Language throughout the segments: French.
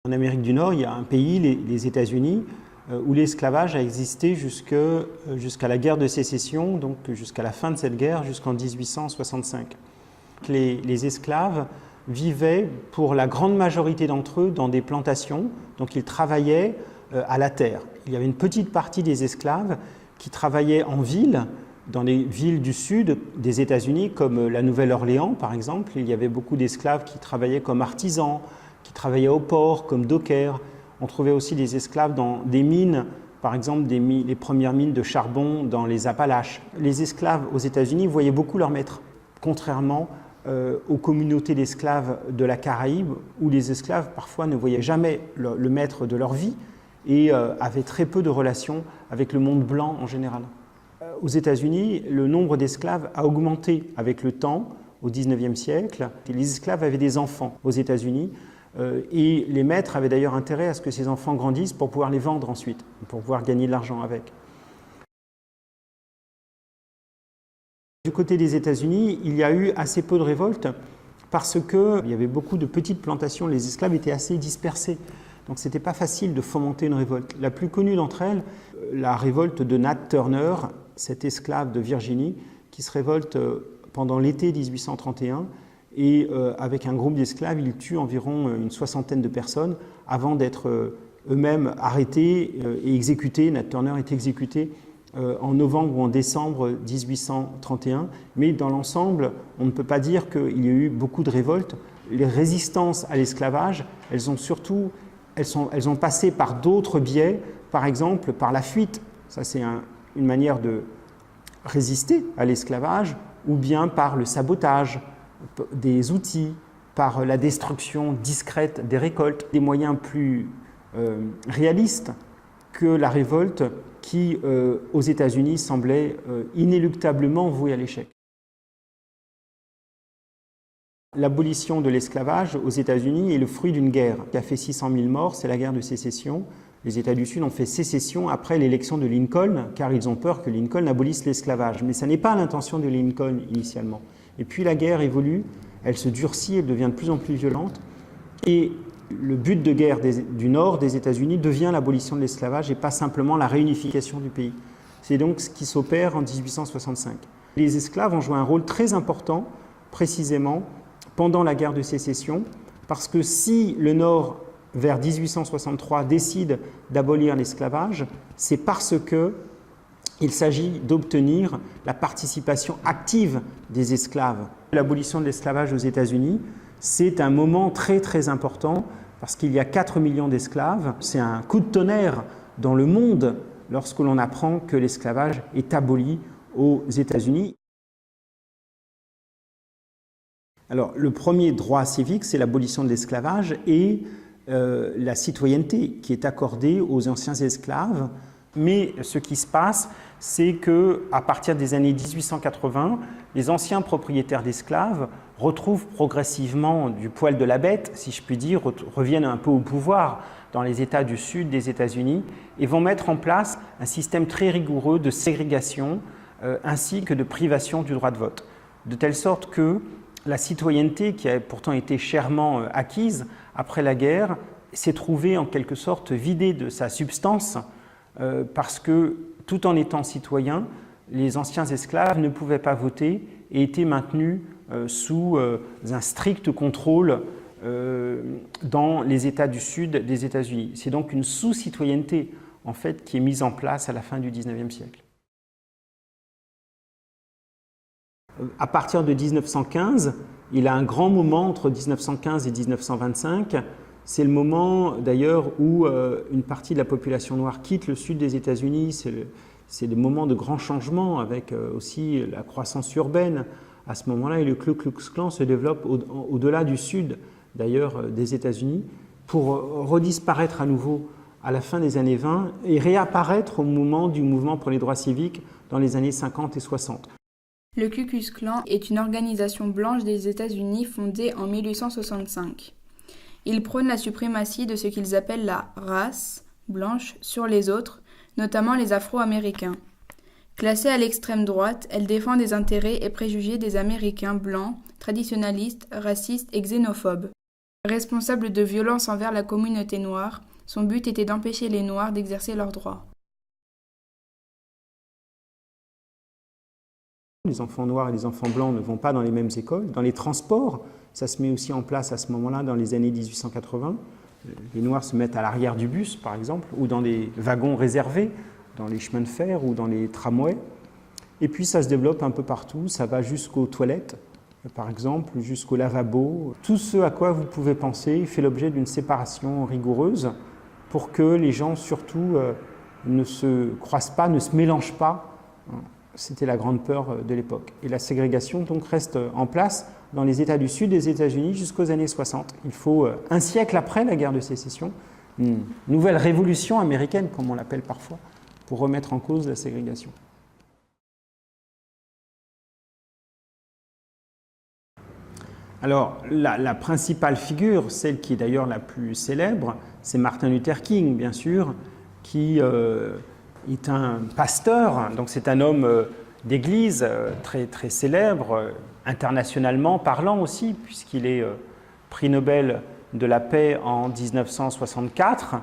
En Amérique du Nord, il y a un pays, les États-Unis, où l'esclavage a existé jusqu'à la guerre de sécession, donc jusqu'à la fin de cette guerre, jusqu'en 1865. Les esclaves vivaient, pour la grande majorité d'entre eux, dans des plantations, donc ils travaillaient à la terre. Il y avait une petite partie des esclaves qui travaillaient en ville, dans les villes du sud des États-Unis, comme la Nouvelle-Orléans par exemple. Il y avait beaucoup d'esclaves qui travaillaient comme artisans, qui travaillaient au port, comme dockers. On trouvait aussi des esclaves dans des mines, par exemple les premières mines de charbon dans les Appalaches. Les esclaves aux États-Unis voyaient beaucoup leur maître, contrairement aux communautés d'esclaves de la Caraïbe, où les esclaves parfois ne voyaient jamais le maître de leur vie et avaient très peu de relations avec le monde blanc en général. Aux États-Unis, le nombre d'esclaves a augmenté avec le temps, au XIXe siècle. Les esclaves avaient des enfants aux États-Unis et les maîtres avaient d'ailleurs intérêt à ce que ces enfants grandissent pour pouvoir les vendre ensuite, pour pouvoir gagner de l'argent avec. Du côté des États-Unis, il y a eu assez peu de révoltes parce qu'il y avait beaucoup de petites plantations, les esclaves étaient assez dispersés. Donc ce n'était pas facile de fomenter une révolte. La plus connue d'entre elles, la révolte de Nat Turner, cet esclave de Virginie, qui se révolte pendant l'été 1831 et avec un groupe d'esclaves, il tue environ une soixantaine de personnes avant d'être eux-mêmes arrêtés et exécutés. Nat Turner est exécuté en novembre ou en décembre 1831, mais dans l'ensemble, on ne peut pas dire qu'il y a eu beaucoup de révoltes. Les résistances à l'esclavage, elles ont passé par d'autres biais, par exemple par la fuite, ça c'est une manière de résister à l'esclavage, ou bien par le sabotage des outils, par la destruction discrète des récoltes, des moyens plus réalistes que la révolte qui, aux États-Unis, semblait inéluctablement vouée à l'échec. L'abolition de l'esclavage aux États-Unis est le fruit d'une guerre qui a fait 600 000 morts, c'est la guerre de sécession. Les États du Sud ont fait sécession après l'élection de Lincoln, car ils ont peur que Lincoln abolisse l'esclavage. Mais ça n'est pas l'intention de Lincoln initialement. Et puis la guerre évolue, elle se durcit, elle devient de plus en plus violente. Et le but de guerre du nord des États-Unis devient l'abolition de l'esclavage et pas simplement la réunification du pays. C'est donc ce qui s'opère en 1865. Les esclaves ont joué un rôle très important, précisément, pendant la guerre de sécession, parce que si le Nord, vers 1863, décide d'abolir l'esclavage, c'est parce qu'il s'agit d'obtenir la participation active des esclaves. L'abolition de l'esclavage aux États-Unis, c'est un moment très très important parce qu'il y a 4 millions d'esclaves. C'est un coup de tonnerre dans le monde lorsque l'on apprend que l'esclavage est aboli aux États-Unis. Alors, le premier droit civique, c'est l'abolition de l'esclavage et la citoyenneté qui est accordée aux anciens esclaves. Mais ce qui se passe, c'est qu'à partir des années 1880, les anciens propriétaires d'esclaves retrouvent progressivement du poil de la bête, si je puis dire, reviennent un peu au pouvoir dans les États du sud des États-Unis et vont mettre en place un système très rigoureux de ségrégation ainsi que de privation du droit de vote. De telle sorte que la citoyenneté, qui a pourtant été chèrement acquise après la guerre, s'est trouvée en quelque sorte vidée de sa substance parce que, tout en étant citoyens, les anciens esclaves ne pouvaient pas voter et étaient maintenus sous un strict contrôle dans les États du sud des États-Unis. C'est donc une sous-citoyenneté en fait, qui est mise en place à la fin du XIXe siècle. À partir de 1915, il y a un grand moment entre 1915 et 1925. C'est le moment d'ailleurs où une partie de la population noire quitte le sud des États-Unis. C'est le moment de grands changements avec aussi la croissance urbaine à ce moment-là. Et le Ku Klux Klan se développe au-delà du sud d'ailleurs des États-Unis pour redisparaître à nouveau à la fin des années 20 et réapparaître au moment du mouvement pour les droits civiques dans les années 50 et 60. Le Ku Klux Klan est une organisation blanche des États-Unis fondée en 1865. Ils prônent la suprématie de ce qu'ils appellent la race blanche sur les autres, notamment les Afro-Américains. Classée à l'extrême droite, elle défend les intérêts et préjugés des Américains blancs, traditionnalistes, racistes et xénophobes. Responsable de violences envers la communauté noire, son but était d'empêcher les Noirs d'exercer leurs droits. Les enfants noirs et les enfants blancs ne vont pas dans les mêmes écoles. Dans les transports, ça se met aussi en place à ce moment-là, dans les années 1880. Les Noirs se mettent à l'arrière du bus, par exemple, ou dans des wagons réservés, dans les chemins de fer ou dans les tramways. Et puis ça se développe un peu partout, ça va jusqu'aux toilettes, par exemple, jusqu'au lavabo. Tout ce à quoi vous pouvez penser fait l'objet d'une séparation rigoureuse pour que les gens, surtout, ne se croisent pas, ne se mélangent pas. C'était la grande peur de l'époque. Et la ségrégation donc reste en place dans les États du Sud des États-Unis jusqu'aux années 60. Il faut un siècle après la guerre de sécession, une nouvelle révolution américaine, comme on l'appelle parfois, pour remettre en cause la ségrégation. Alors, la principale figure, celle qui est d'ailleurs la plus célèbre, c'est Martin Luther King, bien sûr, qui est un pasteur, donc c'est un homme d'église très, très célèbre, internationalement parlant aussi, puisqu'il est prix Nobel de la paix en 1964,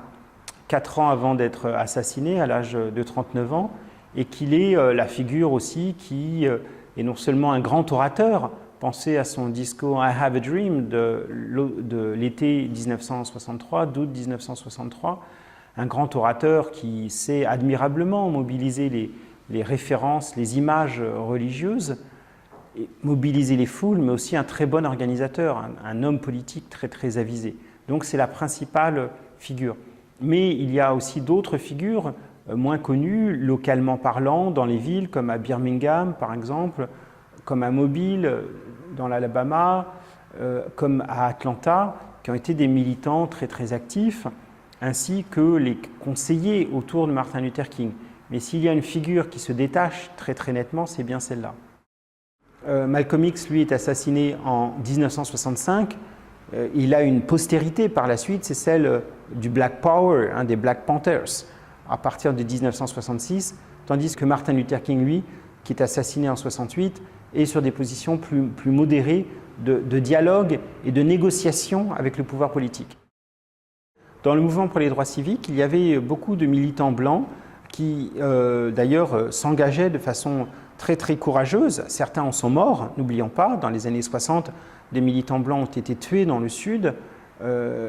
4 ans avant d'être assassiné à l'âge de 39 ans, et qu'il est la figure aussi qui est non seulement un grand orateur. Pensez à son discours I Have a Dream de l'été 1963, d'août 1963, un grand orateur qui sait admirablement mobiliser les références, les images religieuses, et mobiliser les foules, mais aussi un très bon organisateur, un homme politique très, très avisé. Donc c'est la principale figure. Mais il y a aussi d'autres figures moins connues, localement parlant, dans les villes, comme à Birmingham, par exemple, comme à Mobile, dans l'Alabama, comme à Atlanta, qui ont été des militants très, très actifs, ainsi que les conseillers autour de Martin Luther King. Mais s'il y a une figure qui se détache très, très nettement, c'est bien celle-là. Malcolm X, lui, est assassiné en 1965. Il a une postérité par la suite, c'est celle du Black Power, des Black Panthers, à partir de 1966, tandis que Martin Luther King, lui, qui est assassiné en 68, est sur des positions plus modérées de dialogue et de négociation avec le pouvoir politique. Dans le mouvement pour les droits civiques, il y avait beaucoup de militants blancs qui, d'ailleurs, s'engageaient de façon très, très courageuse. Certains en sont morts, n'oublions pas. Dans les années 60, des militants blancs ont été tués dans le Sud.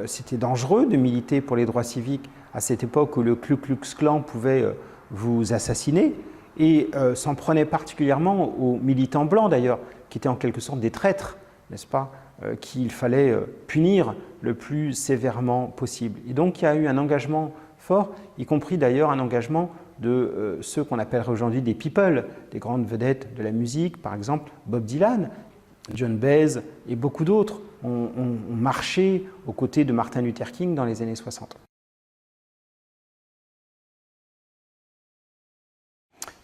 C'était dangereux de militer pour les droits civiques à cette époque où le Ku Klux Klan pouvait vous assassiner. Et s'en prenait particulièrement aux militants blancs, d'ailleurs, qui étaient en quelque sorte des traîtres, n'est-ce pas, qu'il fallait punir le plus sévèrement possible. Et donc, il y a eu un engagement fort, y compris d'ailleurs un engagement de ceux qu'on appellerait aujourd'hui des people, des grandes vedettes de la musique, par exemple Bob Dylan, John Baez et beaucoup d'autres ont marché aux côtés de Martin Luther King dans les années 60.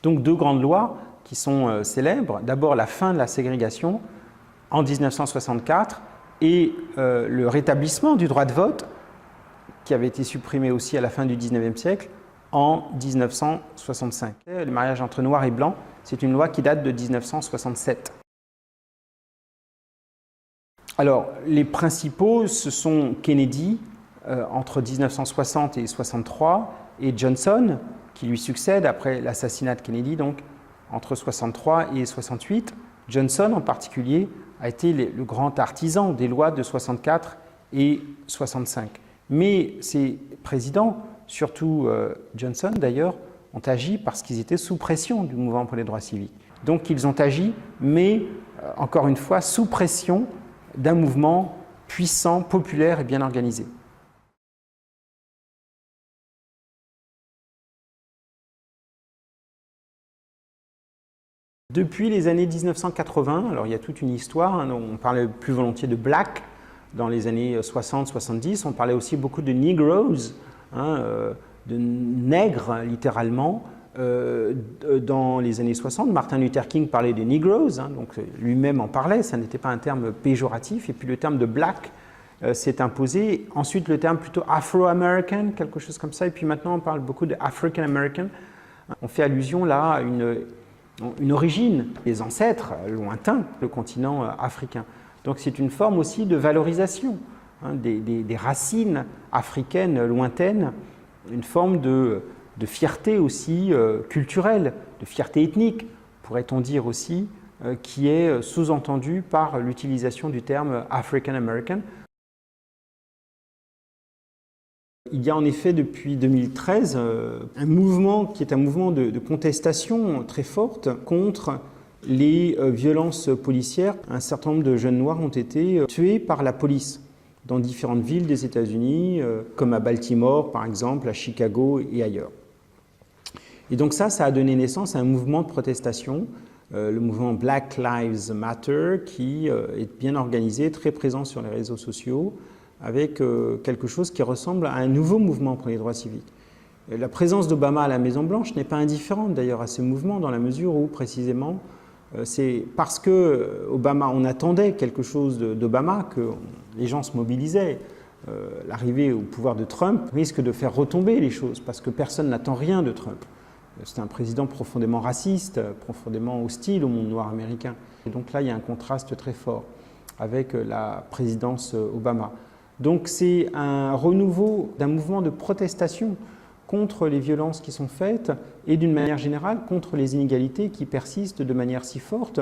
Donc deux grandes lois qui sont célèbres. D'abord la fin de la ségrégation en 1964 et le rétablissement du droit de vote qui avait été supprimé aussi à la fin du 19e siècle en 1965. Le mariage entre noirs et blancs, c'est une loi qui date de 1967. Alors les principaux, ce sont Kennedy entre 1960 et 63 et Johnson qui lui succède après l'assassinat de Kennedy, donc entre 63 et 68. Johnson, en particulier, a été le grand artisan des lois de 64 et 65. Mais ces présidents, surtout Johnson d'ailleurs, ont agi parce qu'ils étaient sous pression du mouvement pour les droits civiques. Donc ils ont agi, mais encore une fois, sous pression d'un mouvement puissant, populaire et bien organisé. Depuis les années 1980, alors il y a toute une histoire, on parlait plus volontiers de black dans les années 60-70, on parlait aussi beaucoup de negroes, de nègres littéralement. Dans les années 60, Martin Luther King parlait des negroes, donc lui-même en parlait, ça n'était pas un terme péjoratif, et puis le terme de black s'est imposé. Ensuite le terme plutôt afro-american, quelque chose comme ça, et puis maintenant on parle beaucoup de African American. On fait allusion là à une origine, des ancêtres lointains, le continent africain. Donc c'est une forme aussi de valorisation des racines africaines lointaines, une forme de fierté aussi culturelle, de fierté ethnique, pourrait-on dire aussi, qui est sous-entendue par l'utilisation du terme African American. Il y a en effet depuis 2013 un mouvement qui est un mouvement de contestation très forte contre les violences policières. Un certain nombre de jeunes noirs ont été tués par la police dans différentes villes des États-Unis, comme à Baltimore par exemple, à Chicago et ailleurs. Et donc ça a donné naissance à un mouvement de protestation, le mouvement Black Lives Matter, qui est bien organisé, très présent sur les réseaux sociaux, avec quelque chose qui ressemble à un nouveau mouvement pour les droits civiques. La présence d'Obama à la Maison-Blanche n'est pas indifférente d'ailleurs à ce mouvement, dans la mesure où précisément c'est parce que Obama, on attendait quelque chose d'Obama que les gens se mobilisaient. L'arrivée au pouvoir de Trump risque de faire retomber les choses parce que personne n'attend rien de Trump. C'est un président profondément raciste, profondément hostile au monde noir américain. Et donc là, il y a un contraste très fort avec la présidence Obama. Donc c'est un renouveau d'un mouvement de protestation contre les violences qui sont faites et d'une manière générale contre les inégalités qui persistent de manière si forte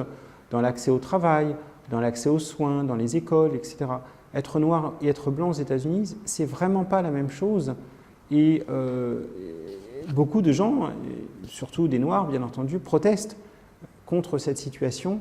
dans l'accès au travail, dans l'accès aux soins, dans les écoles, etc. Être noir et être blanc aux États-Unis, c'est vraiment pas la même chose. Et beaucoup de gens, surtout des Noirs bien entendu, protestent contre cette situation.